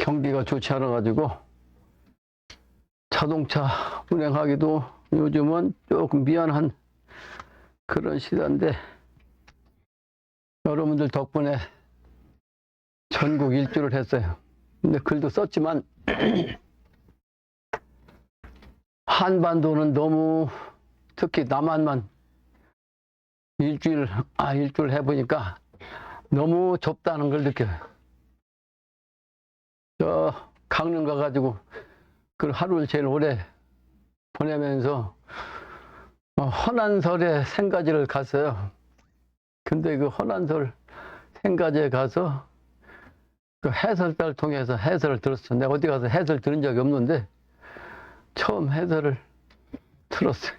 경기가 좋지 않아가지고 자동차 운행하기도 요즘은 조금 미안한 그런 시대인데, 여러분들 덕분에 전국 일주를 했어요. 근데 글도 썼지만 한반도는 너무, 특히 남한만 일주일 해보니까 너무 좁다는 걸 느껴요. 저 강릉 가가지고 그 하루를 제일 오래 보내면서 헌안설의 생가지를 갔어요. 근데 그 헌안설 생가지에 가서 그 해설자를 통해서 해설을 들었어요. 내가 어디 가서 해설 들은 적이 없는데 처음 해설을 들었어요.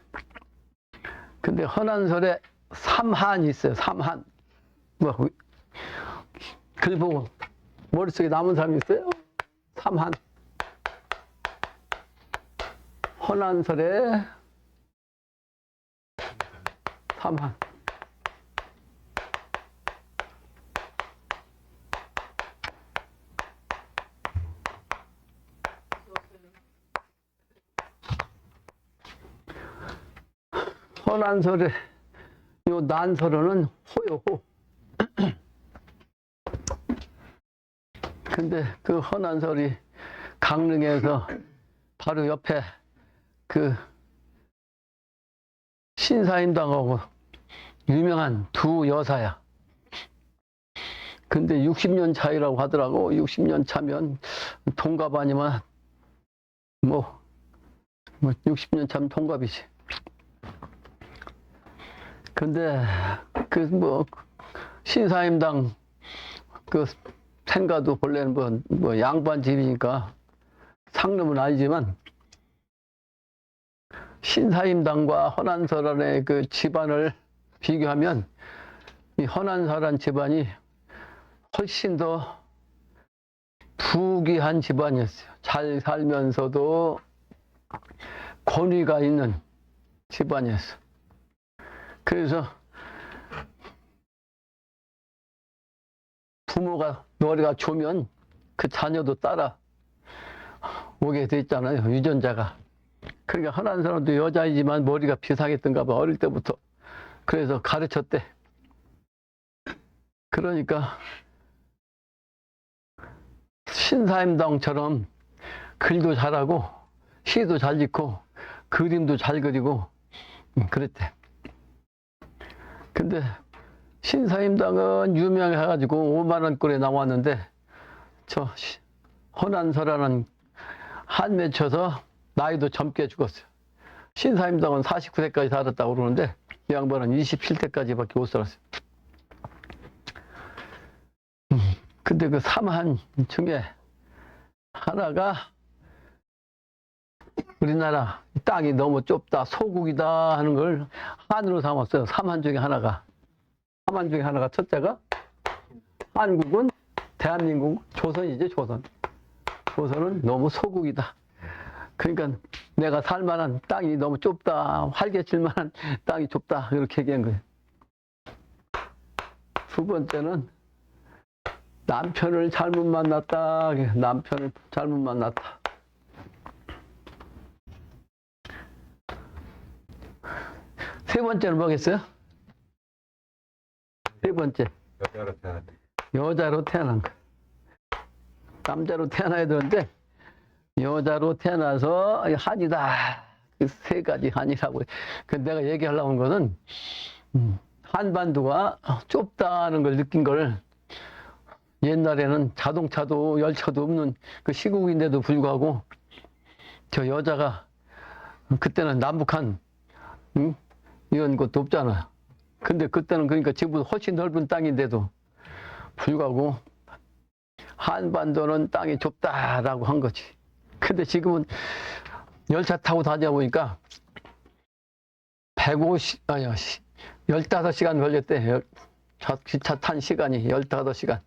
근데 헌안설에 삼한이 있어요. 삼한. 뭐, 글 보고 머릿속에 남은 사람이 있어요. 삼한. 헌안설에 삼한. 헌안설에 요 난설어는 호요호. 근데 그 헌안설이 강릉에서 바로 옆에 그 신사임당하고 유명한 두 여사야. 근데 60년 차이라고 하더라고. 60년 차면 동갑 아니면 뭐 60년 차면 동갑이지. 근데 그 뭐 신사임당 그 생가도 본래는 뭐 양반 집이니까 상름은 아니지만, 신사임당과 헌안설안의 그 집안을 비교하면 이 헌안설안 집안이 훨씬 더 부귀한 집안이었어요. 잘 살면서도 권위가 있는 집안이었어. 그래서 부모가 머리가 좋으면 그 자녀도 따라 오게 돼 있잖아요, 유전자가. 그러니까 헌안설안도 여자이지만 머리가 비상했던가 봐, 어릴 때부터. 그래서 가르쳤대. 그러니까 신사임당처럼 글도 잘하고 시도 잘 짓고 그림도 잘 그리고 그랬대. 근데 신사임당은 유명해가지고 5만 원꼴에 나왔는데, 저 헌안설안은 한 맺혀서 나이도 젊게 죽었어요. 신사임당은 49세까지 살았다고 그러는데 이 양반은 27세까지밖에 못 살았어요. 근데 그 삼한 중에 하나가 우리나라 땅이 너무 좁다, 소국이다 하는 걸 한으로 삼았어요. 삼한 중에 하나가. 삼한 중에 하나가 첫째가 한국은 대한민국, 조선이지, 조선. 조선은 너무 소국이다. 그러니까 내가 살 만한 땅이 너무 좁다, 활개칠 만한 땅이 좁다, 이렇게 얘기한 거예요. 두 번째는 남편을 잘못 만났다. 남편을 잘못 만났다. 세 번째는 뭐겠어요? 세 번째. 여자로 태어난 거. 남자로 태어나야 되는데 여자로 태어나서 한이다. 그 세 가지 한이라고. 그 내가 얘기하려고 한 것은 한반도가 좁다는 걸 느낀 걸, 옛날에는 자동차도 열차도 없는 그 시국인데도 불구하고 저 여자가, 그때는 남북한 이런 것도 없잖아요. 근데 그때는 그러니까 지금보다 훨씬 넓은 땅인데도 불구하고 한반도는 땅이 좁다라고 한 거지. 근데 지금은 열차 타고 다녀보니까 15시간 걸렸대. 기차 탄 시간이 15시간.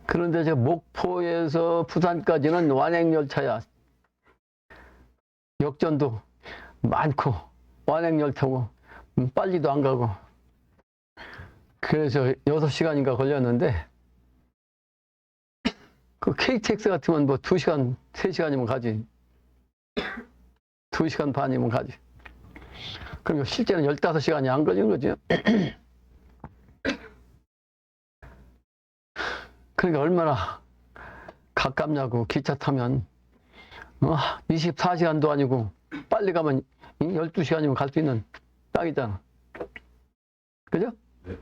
그런데 저 목포에서 부산까지는 완행열차야. 역전도 많고 완행열차고 빨리도 안 가고. 그래서 6시간인가 걸렸는데 그 KTX 같으면 뭐 2시간, 3시간이면 가지. 2시간 반이면 가지. 그러니까 실제는 15시간이 안 걸리는 거죠. 그러니까 얼마나 가깝냐고. 기차 타면 24시간도 아니고 빨리 가면 12시간이면 갈 수 있는 땅이잖아. 그죠? 네.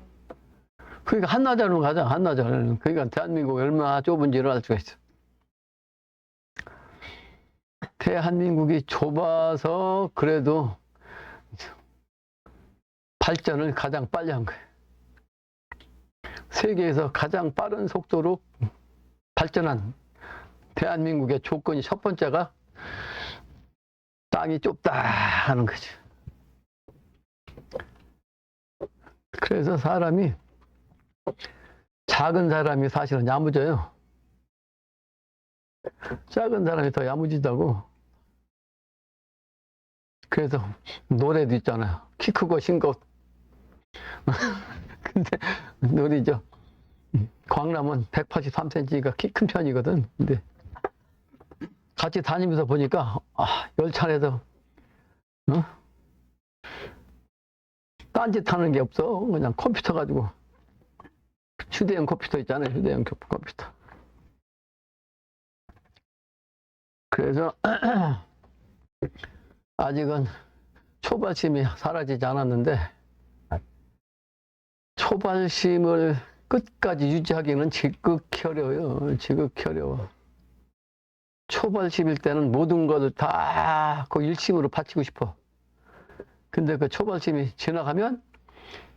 그러니까 한나절로 가자. 한나절. 그러니까 대한민국이 얼마나 좁은지를 알 수가 있어. 대한민국이 좁아서 그래도 발전을 가장 빨리 한 거예요. 세계에서 가장 빠른 속도로 발전한 대한민국의 조건이 첫 번째가 땅이 좁다 하는 거죠. 그래서 사람이, 작은 사람이 사실은 야무져요. 작은 사람이 더 야무지다고. 그래서 노래도 있잖아요. 키 크고 싱겁. 근데 노래죠. 광남은 183cm가 키 큰 편이거든. 근데 같이 다니면서 보니까 열차 안에서 딴짓 하는 게 없어. 그냥 컴퓨터 가지고, 휴대용 컴퓨터 있잖아요. 휴대용 컴퓨터. 그래서 아직은 초발심이 사라지지 않았는데, 초발심을 끝까지 유지하기는 지극히 어려워요. 지극히 어려워. 초발심일 때는 모든 것을 다 그 일심으로 바치고 싶어. 근데 그 초발심이 지나가면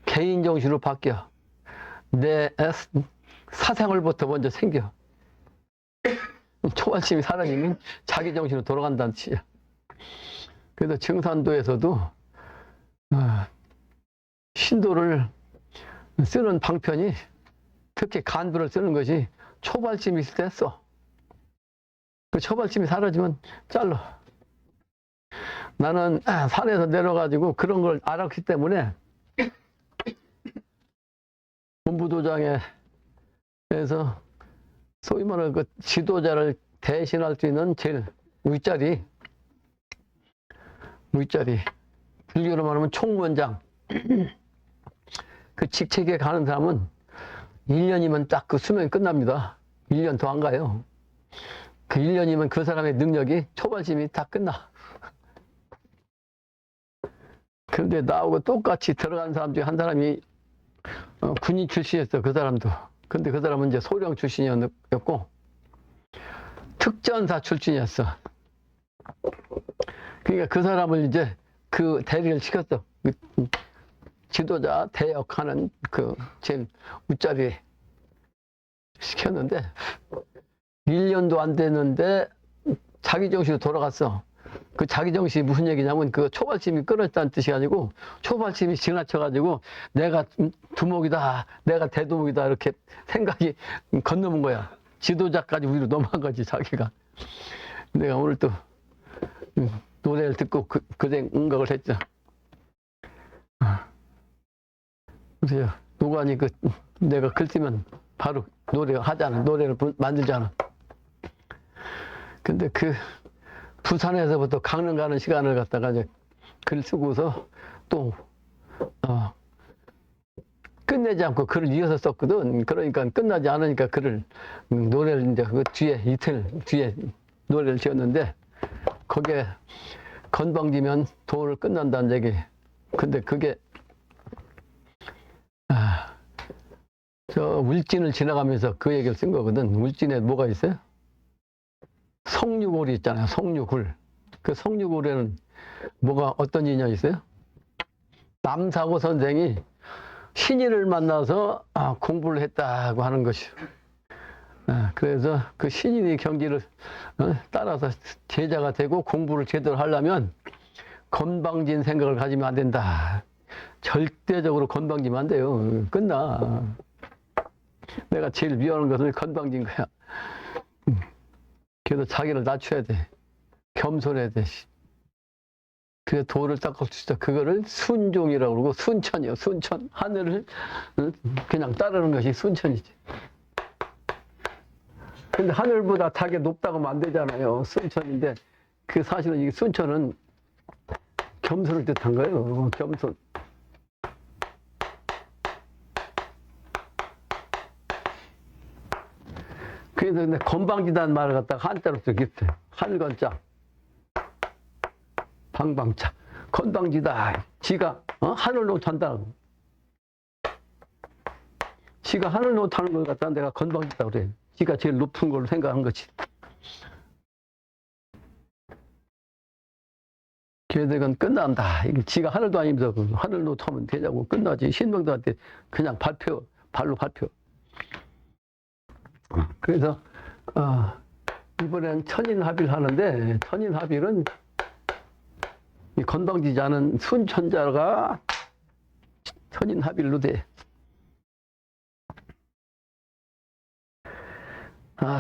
개인 정신으로 바뀌어. 내 사생활부터 먼저 생겨. 초발심이 사라지면 자기 정신으로 돌아간다는 뜻이야. 그래서 증산도에서도 신도를 쓰는 방편이, 특히 간부를 쓰는 것이 초발심이 있을 때 써. 그 초발심이 사라지면 잘라. 나는 산에서 내려가지고 그런 걸 알았기 때문에 본부도장에서 소위 말하는 그 지도자를 대신할 수 있는 제일 윗자리, 불교로 말하면 총무원장. 그 직책에 가는 사람은 1년이면 딱 그 수명이 끝납니다. 1년 더 안 가요. 그 1년이면 그 사람의 능력이, 초발심이 다 끝나. 그런데 나하고 똑같이 들어간 사람 중에 한 사람이 군인 출신이었어. 그 사람도. 근데 그 사람은 이제 소령 출신이었고 특전사 출신이었어. 그러니까 그 사람을 이제 그 대리를 시켰어. 그 지도자 대역하는 그 제일 윗자리에 시켰는데 1년도 안 됐는데 자기 정신으로 돌아갔어. 그 자기 정신이 무슨 얘기냐면 그 초발심이 끊어졌다는 뜻이 아니고, 초발심이 지나쳐가지고 내가 두목이다, 내가 대두목이다, 이렇게 생각이 건너문 거야. 지도자까지 위로 넘어간 거지, 자기가. 내가 오늘 또 노래를 듣고 그 생각을 했죠. 그래서 노관이 내가 글 쓰면 바로 노래하잖아. 노래를 만들잖아. 근데 부산에서부터 강릉 가는 시간을 갖다가 이제 글 쓰고서 또 끝내지 않고 글을 이어서 썼거든. 그러니까 끝나지 않으니까 노래를 이제 그 뒤에, 이틀 뒤에 노래를 지었는데, 거기에 건방지면 도를 끝난다는 얘기. 근데 그게 저 울진을 지나가면서 그 얘기를 쓴 거거든. 울진에 뭐가 있어요? 성류골이 있잖아요. 성류굴. 그 성류굴에는 어떤 인연이 있어요? 남사고 선생이 신인을 만나서 공부를 했다고 하는 것이요. 그래서 그 신인의 경지를 따라서 제자가 되고 공부를 제대로 하려면 건방진 생각을 가지면 안 된다. 절대적으로 건방지면 안 돼요. 끝나. 내가 제일 미워하는 것은 건방진 거야. 그래서 자기를 낮춰야 돼. 겸손해야 돼. 그래서 도를 닦을 수 있어. 그거를 순종이라고 그러고, 순천이요. 순천. 하늘을 그냥 따르는 것이 순천이지. 근데 하늘보다 닭이 높다고 하면 안 되잖아요. 순천인데, 그 사실은 이 순천은 겸손을 뜻한 거예요. 겸손. 그래서 근데 건방지다는 말을 갖다가 한자로 쓰겠어요. 하늘건자, 방방차. 건방지다. 지가 하늘로 탄다고. 지가 하늘로 타는 걸 갖다가 내가 건방지다 그래. 지가 제일 높은 걸로 생각한 거지. 걔들은 끝난다. 이게 지가 하늘도 아니면서 하늘로 타면 되자고 끝나지. 신명들한테 그냥 발로 발표. 그래서 이번엔 천인합의를 하는데, 천인합의는 이 건방지지 않은 순천자가 천인합의로 돼.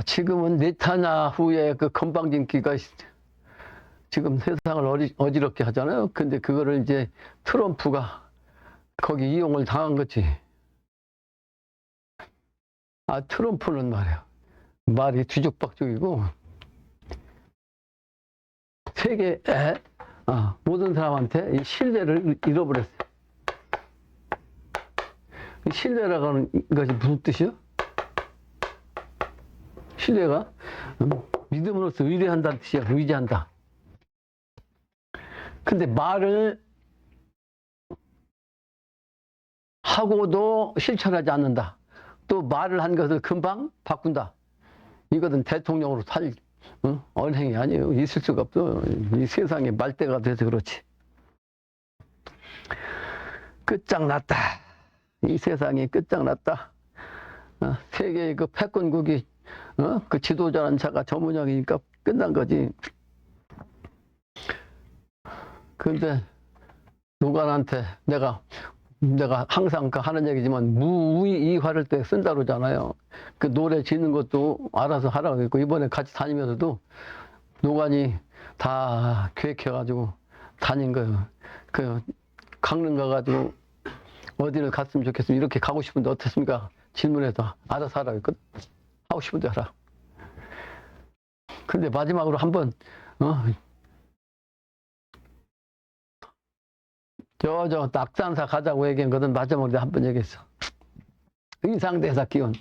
지금은 네타냐후의 그 건방진기가 지금 세상을 어지럽게 하잖아요. 근데 그거를 이제 트럼프가 거기 이용을 당한 거지. 트럼프는 말이야. 말이 뒤죽박죽이고, 세계 모든 사람한테 이 신뢰를 잃어버렸어요. 신뢰라고 하는 것이 무슨 뜻이요? 신뢰가 믿음으로써 의뢰한다는 뜻이야. 의지한다. 근데 말을 하고도 실천하지 않는다. 또 말을 한 것을 금방 바꾼다. 이거는 대통령으로 살 언행이 아니에요. 있을 수가 없어. 이 세상에 말대가 돼서 그렇지. 끝장났다. 이 세상이 끝장났다. 세계의 그 패권국이 그 지도자라는 자가 저문형이니까 끝난 거지. 근데 노관한테 내가 항상 하는 얘기지만 무의이화를 때 쓴다 그러잖아요. 그 노래 지는 것도 알아서 하라고 했고, 이번에 같이 다니면서도 노관이 다 계획해가지고 다닌 거예요. 그 강릉 가가지고 어디를 갔으면 좋겠으면 이렇게 가고 싶은데 어떻습니까? 질문해서 알아서 하라고 했거든. 하고 싶은데 하라. 근데 마지막으로 한번 저 낙산사 가자고 얘기한 거든 마지막으로 한 번 얘기했어. 의상대사 기원.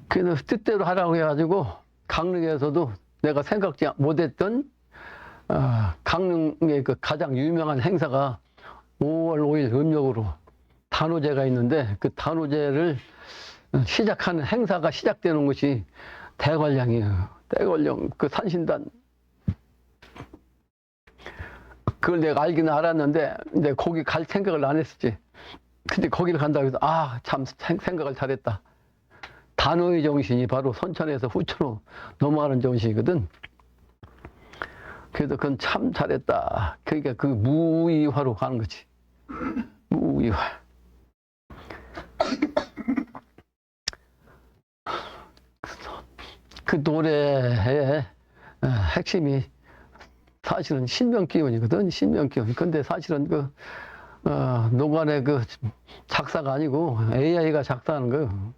그래서 뜻대로 하라고 해가지고 강릉에서도 내가 생각지 못했던 강릉의 그 가장 유명한 행사가 5월 5일 음력으로 단오제가 있는데, 그 단오제를 시작하는 행사가 시작되는 것이 대관령이에요. 대관령 그 산신단. 그걸 내가 알기는 알았는데 이제 거기 갈 생각을 안 했었지. 근데 거기를 간다고 해서 참 생각을 잘했다. 단오의 정신이 바로 선천에서 후천으로 넘어가는 정신이거든. 그래서 그건 참 잘했다. 그러니까 그 무의화로 가는 거지. 무의화. 그 노래의 핵심이 사실은 신명기운이거든. 신명기운. 근데 사실은 노관의 그 작사가 아니고 AI가 작사하는 거예요.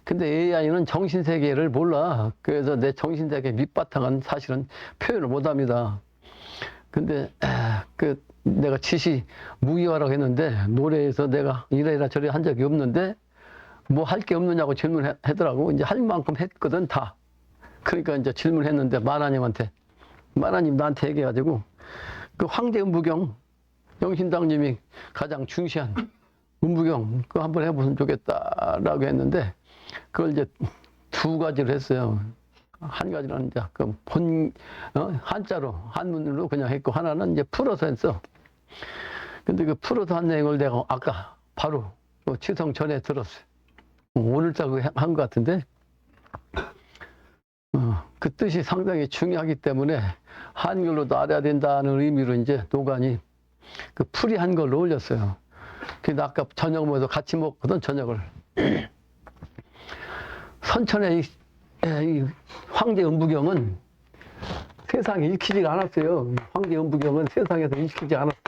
근데 AI는 정신세계를 몰라. 그래서 내 정신세계 밑바탕은 사실은 표현을 못 합니다. 근데 내가 지시 무의화라고 했는데, 노래에서 내가 이래라 저래 한 적이 없는데 뭐 할 게 없느냐고 질문하더라고. 이제 할 만큼 했거든 다. 그러니까 이제 질문했는데 마라님 나한테 얘기해가지고 그 황제 음부경 영신당님이 가장 중시한 음부경 그거 한번 해보면 좋겠다라고 했는데, 그걸 이제 두 가지를 했어요. 한 가지는 이제 그 한자로 한문으로 그냥 했고, 하나는 이제 풀어서 했어. 근데 그 풀어서 한 내용을 내가 아까 바로 취성 전에 들었어요. 오늘자고 한 것 같은데, 그 뜻이 상당히 중요하기 때문에 한글로도 알아야 된다는 의미로 이제 노관이 그 풀이한 걸로 올렸어요. 그래서 아까 저녁 먹어서 같이 먹거든, 저녁을. 선천의 이 황제 음부경은 세상에 읽히지가 않았어요. 황제 음부경은 세상에서 읽히지 않았어요.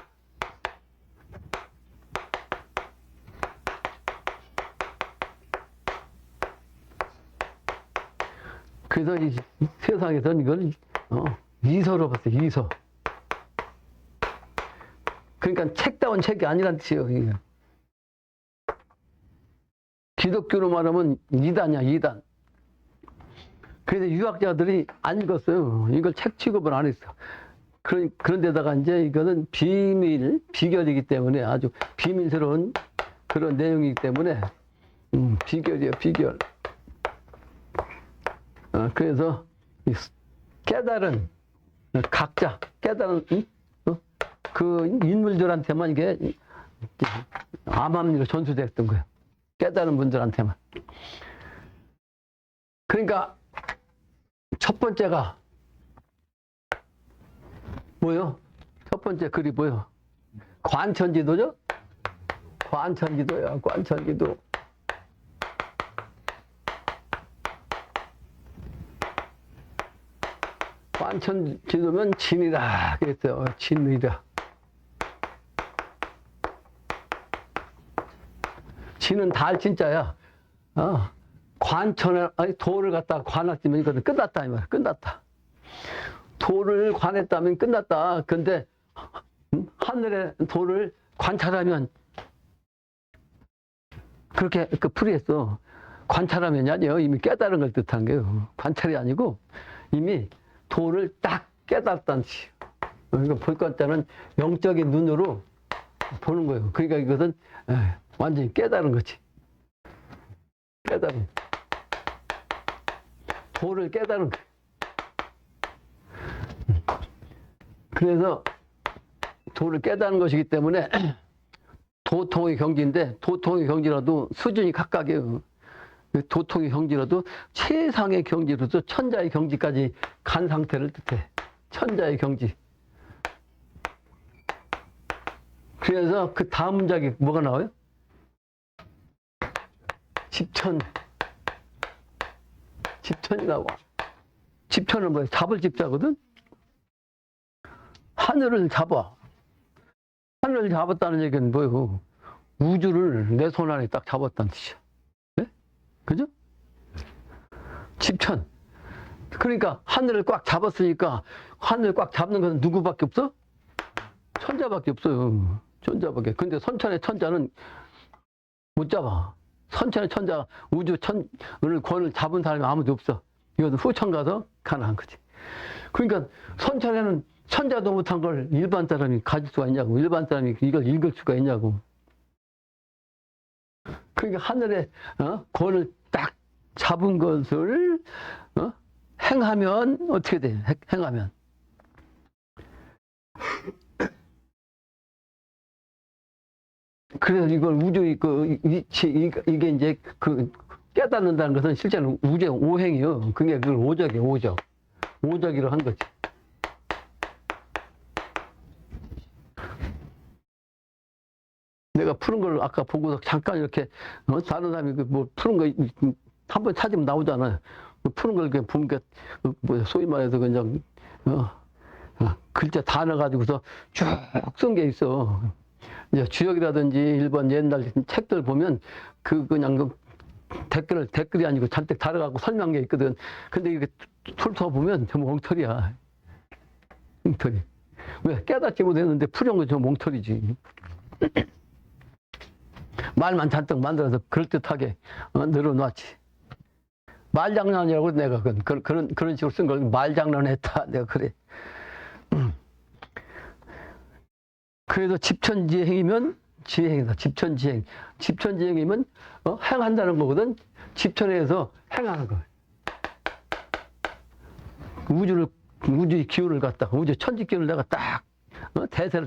그래서 이 세상에서는 이걸 이서로 봤어요. 이서. 그러니까 책다운 책이 아니란 뜻이에요. 이게. 기독교로 말하면 이단이야, 이단. 그래서 유학자들이 안 읽었어요. 이걸 책 취급을 안 했어. 그런데다가 이제 이거는 비결이기 때문에 아주 비밀스러운 그런 내용이기 때문에 비결이에요, 비결. 그래서 깨달은 각자 깨달은 그 인물들한테만 이게 암암리로 전수됐던 거예요. 깨달은 분들한테만. 그러니까 첫 번째가 뭐요? 첫 번째 글이 뭐요? 관천지도죠? 관천지도야, 관천지도. 관천지도면 진이다 그랬어요. 진이다. 진은 달 진짜야. 관천에 아니 도를 갖다가 관했으면 이거는 끝났다 이 말이야. 끝났다. 도를 관했다면 끝났다. 근데 하늘의 도를 관찰하면 그렇게 그 풀이했어. 관찰하면이 아니에요. 이미 깨달은 걸 뜻한 게요. 관찰이 아니고 이미 도를 딱 깨달았다는 뜻이에요. 이거 볼 것자는 영적인 눈으로 보는 거예요. 그러니까 이것은 완전히 깨달은 거지. 깨달은. 도를 깨달은 거예요. 그래서 도를 깨달은 것이기 때문에 도통의 경지인데 도통의 경지라도 수준이 각각이에요. 도통의 경지라도 최상의 경지로서 천자의 경지까지 간 상태를 뜻해. 천자의 경지. 그래서 그 다음 문장이 뭐가 나와요? 집천. 집천이 나와. 집천은 뭐예요? 잡을 집자거든? 하늘을 잡아. 하늘을 잡았다는 얘기는 뭐예요? 우주를 내 손 안에 딱 잡았다는 뜻이야. 네? 그죠? 집천. 그러니까 하늘을 꽉 잡았으니까 하늘을 꽉 잡는 것은 누구밖에 없어? 천자밖에 없어요. 천자밖에. 근데 선천의 천자는 못 잡아. 선천의 천자, 우주 천을 권을 잡은 사람이 아무도 없어. 이것은 후천 가서 가능한 거지. 그러니까 선천에는 천자도 못한 걸 일반 사람이 가질 수가 있냐고. 일반 사람이 이걸 읽을 수가 있냐고. 그러니까 하늘의 권을 딱 잡은 것을 행하면 어떻게 돼? 행하면. 그래서 이걸 우주의 이게 이제 그 깨닫는다는 것은 실제는 우주의 오행이요. 그게 그걸 오적이에요, 오적. 오적이로 한 거지. 내가 푸른 걸 아까 보고서 잠깐 이렇게 다른 사람이 뭐 푸른 거 한 번 찾으면 나오잖아요. 푸른 걸 그냥 보니까 뭐 소위 말해서 그냥 글자 다 넣어가지고서 쭉 쓴 게 있어. 이제 주역이라든지 일본 옛날 책들 보면 그냥 댓글이 아니고 잔뜩 달아가고 설명한 게 있거든. 근데 이게 훑어보면 전부 엉터리야. 엉터리. 왜? 깨닫지 못했는데 풀은 건 좀 엉터리지. 말만 잔뜩 만들어서 그럴듯하게 늘어놨지. 말장난이라고 내가 그런 식으로 쓴 걸 말장난했다. 내가 그래. 그래도 집천지행이면 지행이다. 집천지행. 집천지행이면 행한다는 거거든. 집천에서 행하는 거야. 우주의 기운을 갖다가 우주 천지 기운을 내가 딱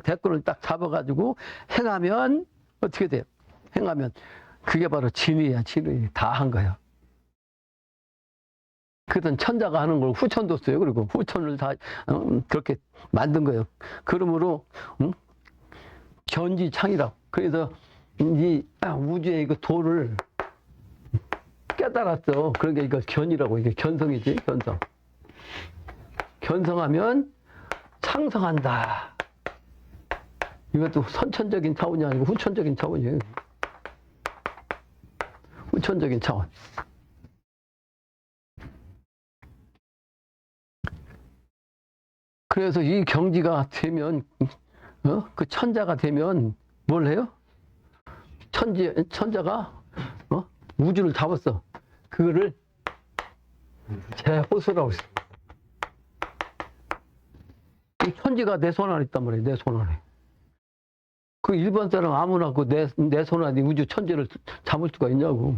대권을 딱 잡아가지고 행하면 어떻게 돼요? 행하면 그게 바로 진의야. 진의. 다 한 거야. 그랬더니 천자가 하는 걸 후천도 써요. 그리고 후천을 다 그렇게 만든 거예요. 그러므로 견지창이라고. 그래서 이 우주의 그 도를 깨달았어. 그러니까 이걸 견이라고. 이게 견성이지. 견성. 견성하면 창성한다. 이것도 선천적인 차원이 아니고 후천적인 차원이에요. 후천적인 차원. 그래서 이 경지가 되면, 그 천자가 되면 뭘 해요? 천자가, 우주를 잡았어. 그거를 제호수라고 했어. 이 천지가 내 손 안에 있단 말이에요. 내 손 안에. 그 일반 사람 아무나 그 내 손 안에 우주 천지를 잡을 수가 있냐고.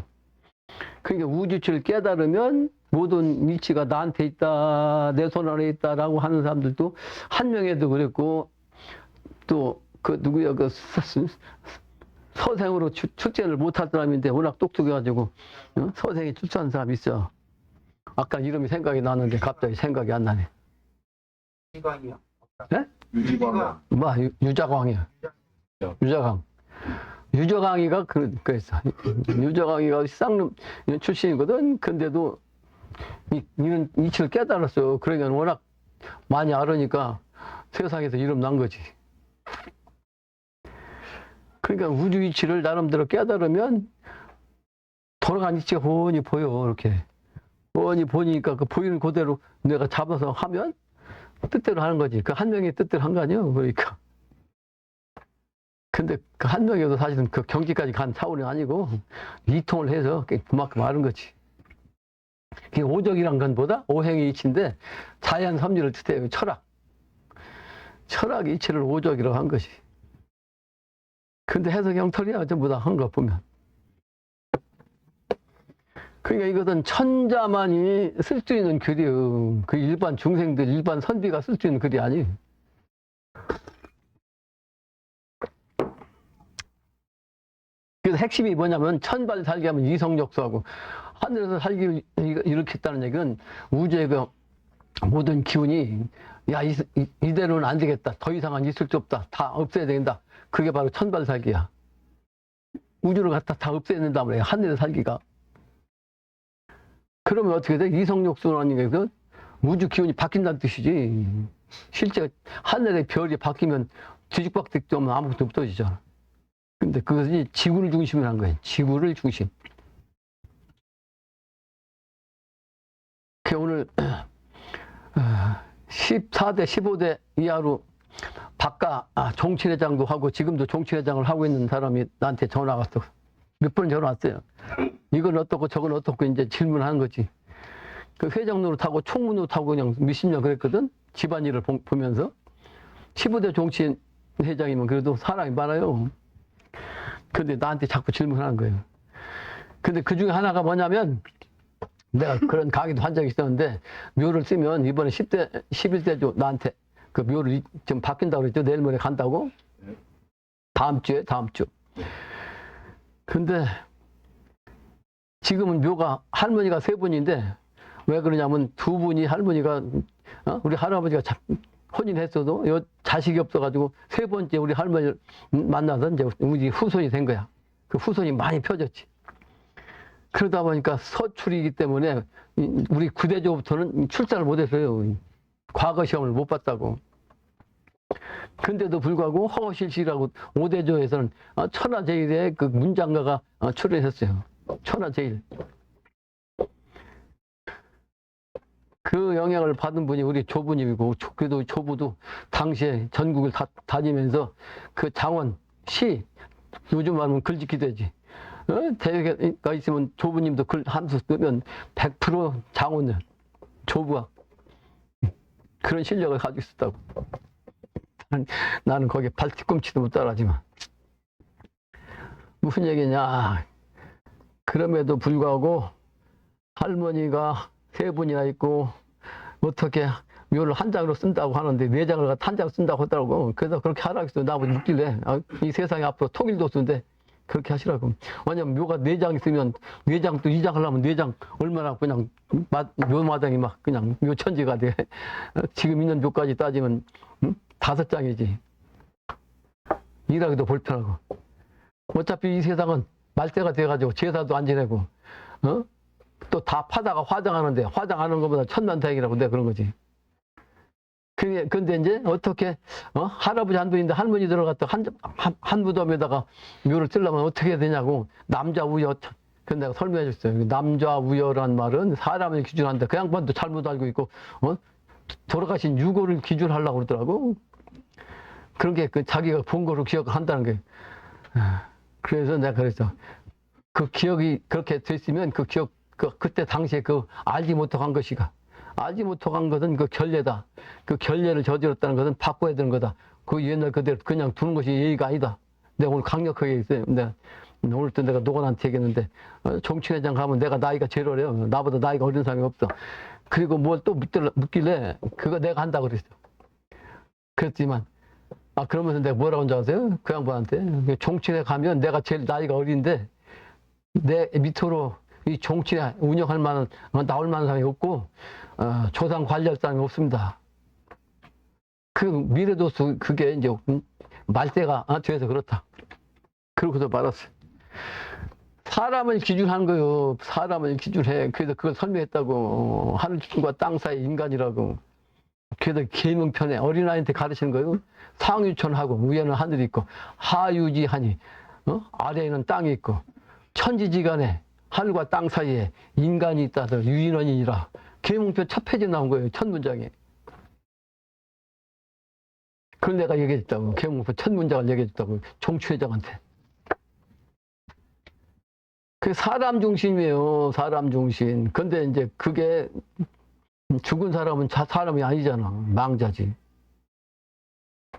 그러니까 우주치를 깨달으면 모든 이치가 나한테 있다, 내 손 안에 있다라고 하는 사람들도 한명에도 그랬고, 또 그 누구야, 그 서생으로 출제를 못할 사람인데 워낙 똑똑해가지고 서생에 출세한 사람이 있어. 아까 이름이 생각이 나는데 갑자기 생각이 안 나네. 유지광이요. 네? 유지광. 뭐 유자광이야. 유자광. 유저강이가 그랬어. 유저강이가 쌍놈 출신이거든. 근데도 이런 이치를 깨달았어. 그러니까 워낙 많이 알으니까 세상에서 이름 난 거지. 그러니까 우주 이치를 나름대로 깨달으면 돌아간 이치가 훤히 보여. 이렇게 훤히 보니까 그 보이는 그대로 내가 잡아서 하면 뜻대로 하는 거지. 그 한 명의 뜻대로 한 거 아니에요. 그러니까. 근데 그 한 명이어도 사실은 그 경지까지 간 차원이 아니고 이통을 해서 그만큼 아는 거지. 그게 오적이란 건보다 오행의 이치인데 자연 섭리를 뜻해요. 철학. 철학 이치를 오적이라고 한 것이. 근데 해석이 엉터리야. 전부 다 한 거 보면. 그러니까 이것은 천자만이 쓸 수 있는 글이에요. 그 일반 중생들, 일반 선비가 쓸 수 있는 글이 아니에요. 그래서 핵심이 뭐냐면 천발 살게 하면 이성역수하고 하늘에서 살기를 일으켰다는 얘기는 우주의 그 모든 기운이 야 이대로는 안 되겠다. 더 이상은 있을 수 없다. 다 없애야 된다. 그게 바로 천발 살기야. 우주를 갖다 다 없애야 된단 말이야. 하늘에 살기가. 그러면 어떻게 돼? 이성역수라는 게 그 우주 기운이 바뀐다는 뜻이지. 실제 하늘의 별이 바뀌면 뒤죽박죽 좀 아무것도 없어지잖아. 근데 그것이 지구를 중심으로 한 거예요. 지구를 중심. 그 오늘 14대, 15대 이하로 바깥 종친회장도 하고 지금도 종친회장을 하고 있는 사람이 나한테 전화 왔어. 몇 번 전화 왔어요. 이건 어떻고 저건 어떻고 이제 질문하는 거지. 그 회장 노릇하고 총무 노릇하고 그냥 몇십 년 그랬거든. 집안일을 보면서. 15대 종친회장이면 그래도 사람이 많아요. 근데 나한테 자꾸 질문하는 거예요. 근데 그 중에 하나가 뭐냐면 내가 그런 강의도 한 적이 있었는데 묘를 쓰면 이번에 10대, 11대도 나한테 그 묘를 좀 바뀐다고 그랬죠. 내일 모레 간다고. 다음 주. 근데 지금은 묘가 할머니가 3분인데 왜 그러냐면 2분이 할머니가 우리 할아버지가 혼인했어도 자식이 없어가지고 3번째 우리 할머니를 만나서 이제 우리 후손이 된 거야. 그 후손이 많이 펴졌지. 그러다 보니까 서출이기 때문에 우리 구대조부터는 출산을 못했어요. 과거 시험을 못 봤다고. 근데도 불구하고 허실실하고 5대조에서는 천하제일의 그 문장가가 출연했어요. 천하제일. 그 영향을 받은 분이 우리 조부님이고, 그래도 조부도 당시에 전국을 다니면서 그 장원, 시, 요즘 말하면 글짓기 되지. 대회가 있으면 조부님도 글 한 수 쓰면 100% 장원을, 조부가 그런 실력을 가지고 있었다고. 나는 거기에 발뒤꿈치도 못 따라하지만. 무슨 얘기냐. 그럼에도 불구하고 할머니가 3분이나 있고 어떻게 묘를 한 장으로 쓴다고 하는데 4장을 갖다 한 장 쓴다고 하더라고. 그래서 그렇게 하라고 했어. 나보고 묻길래 이 세상에 앞으로 통일도 쓰는데 그렇게 하시라고. 왜냐면 묘가 4장 있으면 4장 또 2장 하려면 4장 얼마나 그냥 묘마당이 막 그냥 묘천지가 돼. 지금 있는 묘까지 따지면 5장이지. 일하기도 불편하고. 어차피 이 세상은 말대가 돼가지고 제사도 안 지내고 또 다 파다가 화장하는데 화장하는 것보다 천만다행이라고 내가 그런 거지. 근데 이제 어떻게 할아버지 한 분인데 할머니 들어갔다 한 무덤에다가 묘를 쓰려면 어떻게 해야 되냐고. 남자우여. 그건 내가 설명해 줬어요. 남자우여란 말은 사람을 기준한데 그 양반도 잘못 알고 있고 돌아가신 유고를 기준하려고 그러더라고. 그런 게 그 자기가 본 거로 기억한다는 게. 그래서 내가 그랬어. 그 기억이 그렇게 됐으면 그 기억, 그때 당시에 그 알지 못한 것이가. 알지 못한 것은 그 결례다. 그 결례를 저질렀다는 것은 바꿔야 되는 거다. 그 옛날 그대로 그냥 두는 것이 예의가 아니다. 내가 오늘 강력하게 얘기했어요. 오늘 또 내가 노관한테 얘기했는데, 정치회장 가면 내가 나이가 제일 어려요. 나보다 나이가 어린 사람이 없어. 그리고 뭘 또 묻길래, 그거 내가 한다고 그랬어. 그랬지만, 그러면서 내가 뭐라고 한 줄 아세요? 그 양반한테. 정치회 가면 내가 제일 나이가 어린데, 내 밑으로 이 정치회 운영할 만한, 나올 만한 사람이 없고, 조상 관리할 사람이 없습니다. 그 미래도수, 그게 이제 말세가 돼서 그렇다. 그러고서 말았어요. 사람을 기준한 거요. 사람을 기준해. 그래서 그걸 설명했다고. 하늘과 땅 사이 인간이라고. 그래서 계명편에 어린아이한테 가르치는 거요. 상유천하고 위에는 하늘이 있고 하유지하니 아래에는 땅이 있고 천지지간에 하늘과 땅 사이에 인간이 있다서 유인원이니라. 계명편 첫 페이지에 나온 거예요. 첫 문장에. 그걸 내가 얘기했다고. 계명편 첫 문장을 얘기했다고. 정치회장한테. 그 사람 중심이에요. 사람 중심. 근데 이제 그게 죽은 사람은 사람이 아니잖아. 망자지.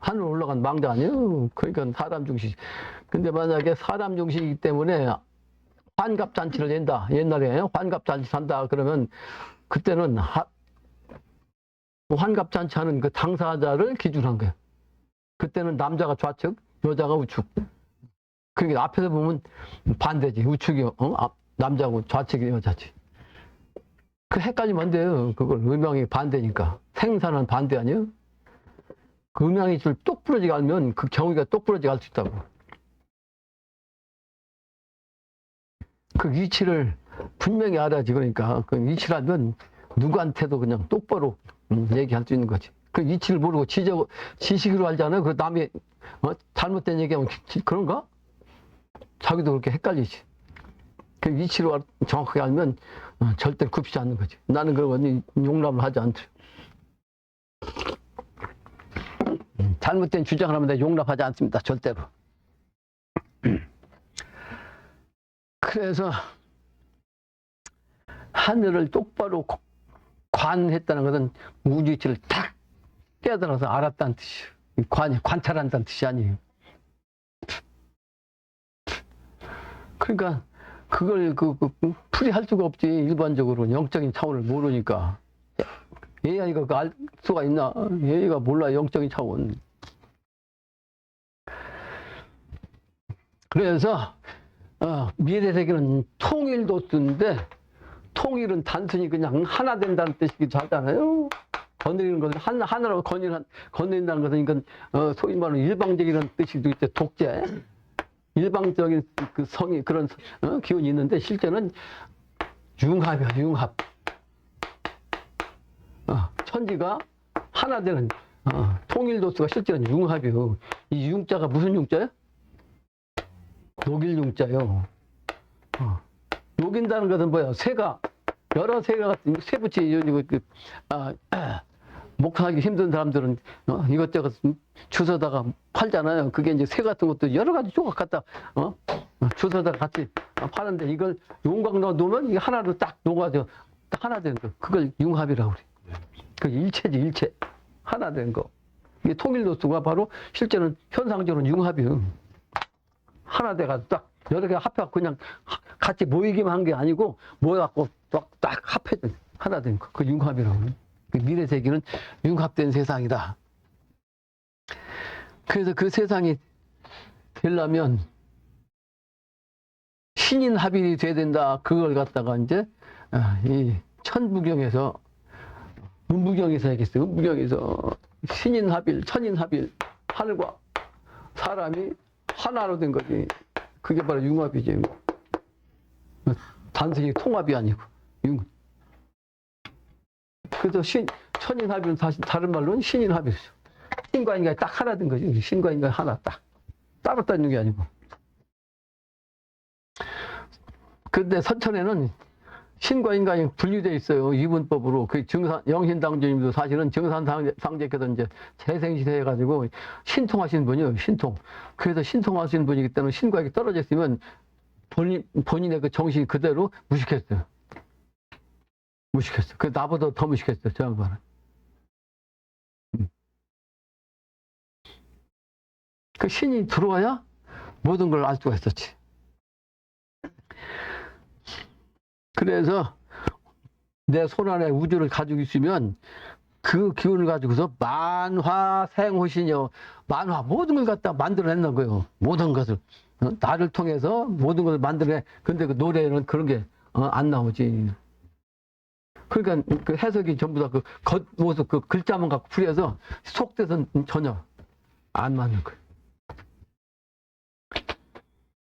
하늘 올라간 망자 아니에요. 그러니까 사람 중심. 근데 만약에 사람 중심이기 때문에 환갑잔치를 낸다. 옛날에 환갑잔치 한다 그러면 그때는 환갑잔치 하는 그 당사자를 기준한 거예요. 그때는 남자가 좌측, 여자가 우측. 그러니까 앞에서 보면 반대지. 우측이 남자고 좌측이 여자지. 그 헷갈리면 안 돼요. 그걸 음양이 반대니까. 생사는 반대 아니에요? 그 음양이 줄 똑부러지게 알면 그 경우가 똑부러지게 알 수 있다고. 그 위치를 분명히 알아야지. 그러니까 그 위치를 알면 누구한테도 그냥 똑바로 얘기할 수 있는 거지. 그 위치를 모르고 지식으로 알잖아요. 그 남이 잘못된 얘기하면 그런가? 자기도 그렇게 헷갈리지. 그 위치로 정확하게 알면 절대 굽히지 않는 거지. 나는 그런 건 용납을 하지 않죠. 잘못된 주장을 하면 내가 용납하지 않습니다. 절대로. 그래서 하늘을 똑바로 관했다는 것은 우주 위치를 딱 깨달아서 알았다는 뜻이에요. 관찰한다는 뜻이 아니에요. 그러니까 그걸 풀이할 수가 없지. 일반적으로 영적인 차원을 모르니까. AI가 알 수가 있나? AI가 몰라. 영적인 차원. 그래서 미래세계는 통일도수인데 통일은 단순히 그냥 하나 된다는 뜻이기도 하잖아요. 거느리는 것은 하나로 거느린다는 것은 이건 소위 말하는 일방적이라는 뜻이기도 있죠. 독재. 일방적인 그 성이 그런 기운이 있는데 실제는 융합이야. 융합. 천지가 하나 되는 통일도수가 실제는 융합이요. 이 융자가 무슨 융자예요? 녹일 융자요. 녹인다는 것은 뭐야? 새가 여러 새가 같은 새붙이 목하기 힘든 사람들은 이것저것 주워다가 팔잖아요. 그게 이제 새 같은 것도 여러 가지 조각 갖다 주워다가 같이 파는데 이걸 용광 넣어두면 이게 하나로 딱 녹아져 딱 하나 되는 거. 그걸 융합이라고 그래. 그 일체지 일체. 하나 되는 거. 이게 통일도수가 바로 실제는 현상적으로는 융합이에요. 하나 돼가지고 딱 여러 개 합해갖고 그냥 같이 모이기만 한 게 아니고 모여갖고 딱 합해져 하나 된 거. 그 융합이라고 그래. 미래 세계는 융합된 세상이다. 그래서 그 세상이 되려면 신인합일이 돼야 된다. 그걸 갖다가 이제 이 천부경에서 음부경에서 얘기했어요. 음부경에서 신인합일, 천인합일, 하늘과 사람이 하나로 된 거지. 그게 바로 융합이지. 단순히 통합이 아니고 융합. 그래서 천인합일은 사실 다른 말로는 신인합이죠. 신과 인간이 딱 하나 된 거지. 신과 인간이 하나 딱. 따로 따는 게 아니고. 근데 선천에는 신과 인간이 분리되어 있어요. 이분법으로. 그 영신당주님도 사실은 정산상제께서 이제 재생시대 해가지고 신통하신 분이에요. 신통. 그래서 신통하신 분이기 때문에 신과 이렇게 떨어져 있으면 본인의 그 정신이 그대로 무식했어요. 무식했어. 그 나보다 더 무식했어요. 저 양반은. 그 신이 들어와야 모든 걸 알 수가 있었지. 그래서 내 손 안에 우주를 가지고 있으면 그 기운을 가지고서 만화생호신이요. 만화 모든 걸 갖다 만들어냈는 거예요. 모든 것을. 나를 통해서 모든 것을 만들어내. 근데 그 노래는 그런 게 안 나오지. 그러니까 그 해석이 전부 다 그 겉모습 그 글자만 갖고 풀이해서 속뜻은 전혀 안 맞는 거예요.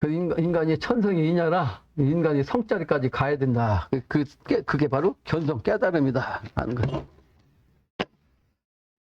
그 인간이 천성이 이냐라 인간이 성자리까지 가야 된다. 그게 바로 견성 깨달음이다 하는 거예요.